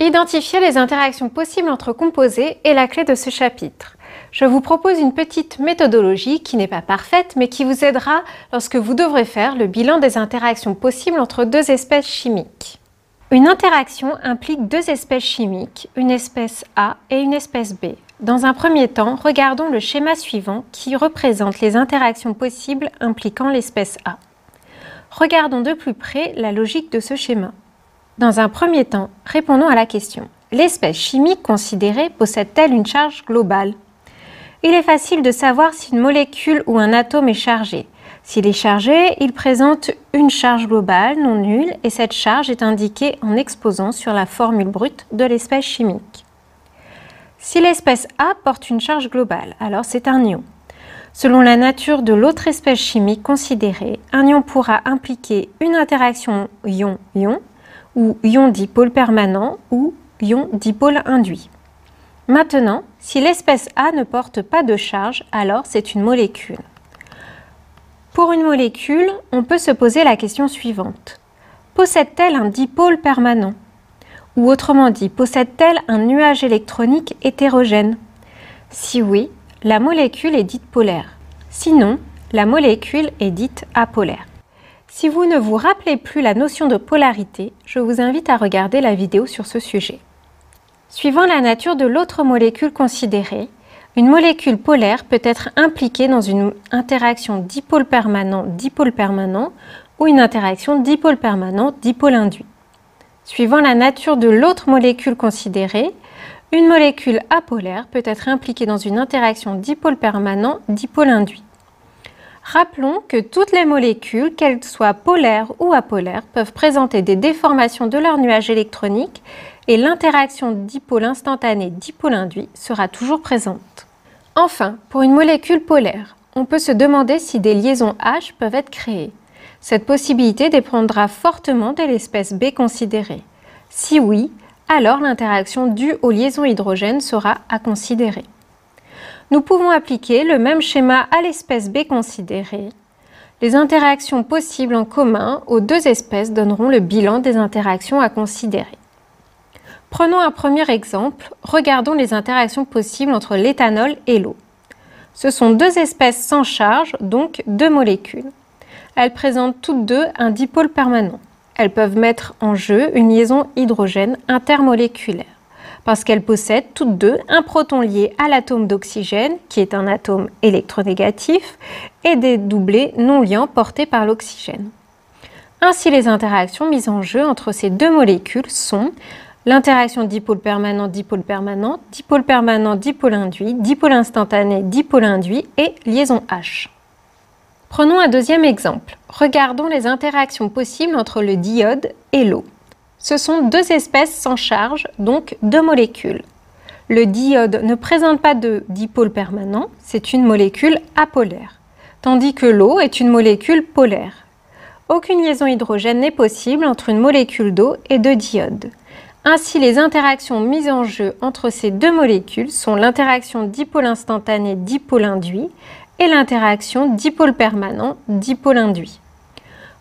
Identifier les interactions possibles entre composés est la clé de ce chapitre. Je vous propose une petite méthodologie qui n'est pas parfaite, mais qui vous aidera lorsque vous devrez faire le bilan des interactions possibles entre deux espèces chimiques. Une interaction implique deux espèces chimiques, une espèce A et une espèce B. Dans un premier temps, regardons le schéma suivant qui représente les interactions possibles impliquant l'espèce A. Regardons de plus près la logique de ce schéma. Dans un premier temps, répondons à la question. L'espèce chimique considérée possède-t-elle une charge globale? Il est facile de savoir si une molécule ou un atome est chargé. S'il est chargé, il présente une charge globale non nulle et cette charge est indiquée en exposant sur la formule brute de l'espèce chimique. Si l'espèce A porte une charge globale, alors c'est un ion. Selon la nature de l'autre espèce chimique considérée, un ion pourra impliquer une interaction ion-ion, ou ion dipôle permanent ou ion dipôle induit. Maintenant, si l'espèce A ne porte pas de charge, alors c'est une molécule. Pour une molécule, on peut se poser la question suivante. Possède-t-elle un dipôle permanent? Ou autrement dit, possède-t-elle un nuage électronique hétérogène? Si oui, la molécule est dite polaire. Sinon, la molécule est dite apolaire. Si vous ne vous rappelez plus la notion de polarité, je vous invite à regarder la vidéo sur ce sujet. Suivant la nature de l'autre molécule considérée, une molécule polaire peut être impliquée dans une interaction dipôle permanent ou une interaction dipôle permanent-dipôle induit. Suivant la nature de l'autre molécule considérée, une molécule apolaire peut être impliquée dans une interaction dipôle permanent-dipôle induit. Rappelons que toutes les molécules, qu'elles soient polaires ou apolaires, peuvent présenter des déformations de leur nuage électronique et l'interaction dipôle instantané-dipôle induit sera toujours présente. Enfin, pour une molécule polaire, on peut se demander si des liaisons H peuvent être créées. Cette possibilité dépendra fortement de l'espèce B considérée. Si oui, alors l'interaction due aux liaisons hydrogènes sera à considérer. Nous pouvons appliquer le même schéma à l'espèce B considérée. Les interactions possibles en commun aux deux espèces donneront le bilan des interactions à considérer. Prenons un premier exemple, regardons les interactions possibles entre l'éthanol et l'eau. Ce sont deux espèces sans charge, donc deux molécules. Elles présentent toutes deux un dipôle permanent. Elles peuvent mettre en jeu une liaison hydrogène intermoléculaire, parce qu'elles possèdent toutes deux un proton lié à l'atome d'oxygène, qui est un atome électronégatif, et des doublés non liants portés par l'oxygène. Ainsi, les interactions mises en jeu entre ces deux molécules sont l'interaction dipôle permanent-dipôle induit, dipôle instantané, dipôle induit et liaison H. Prenons un deuxième exemple. Regardons les interactions possibles entre le diode et l'eau. Ce sont deux espèces sans charge, donc deux molécules. Le diode ne présente pas de dipôle permanent, c'est une molécule apolaire, tandis que l'eau est une molécule polaire. Aucune liaison hydrogène n'est possible entre une molécule d'eau et de diode. Ainsi, les interactions mises en jeu entre ces deux molécules sont l'interaction dipôle instantané-dipôle induit et l'interaction dipôle permanent-dipôle induit.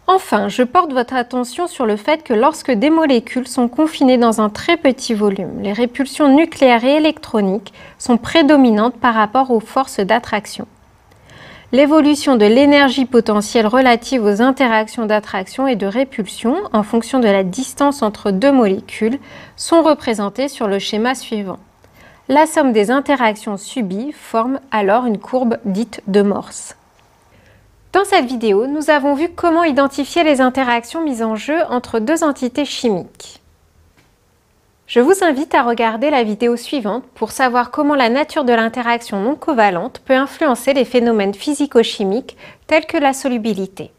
Enfin, je porte votre attention sur le fait que lorsque des molécules sont confinées dans un très petit volume, les répulsions nucléaires et électroniques sont prédominantes par rapport aux forces d'attraction. L'évolution de l'énergie potentielle relative aux interactions d'attraction et de répulsion en fonction de la distance entre deux molécules sont représentées sur le schéma suivant. La somme des interactions subies forme alors une courbe dite de Morse. Dans cette vidéo, nous avons vu comment identifier les interactions mises en jeu entre deux entités chimiques. Je vous invite à regarder la vidéo suivante pour savoir comment la nature de l'interaction non covalente peut influencer les phénomènes physico-chimiques tels que la solubilité.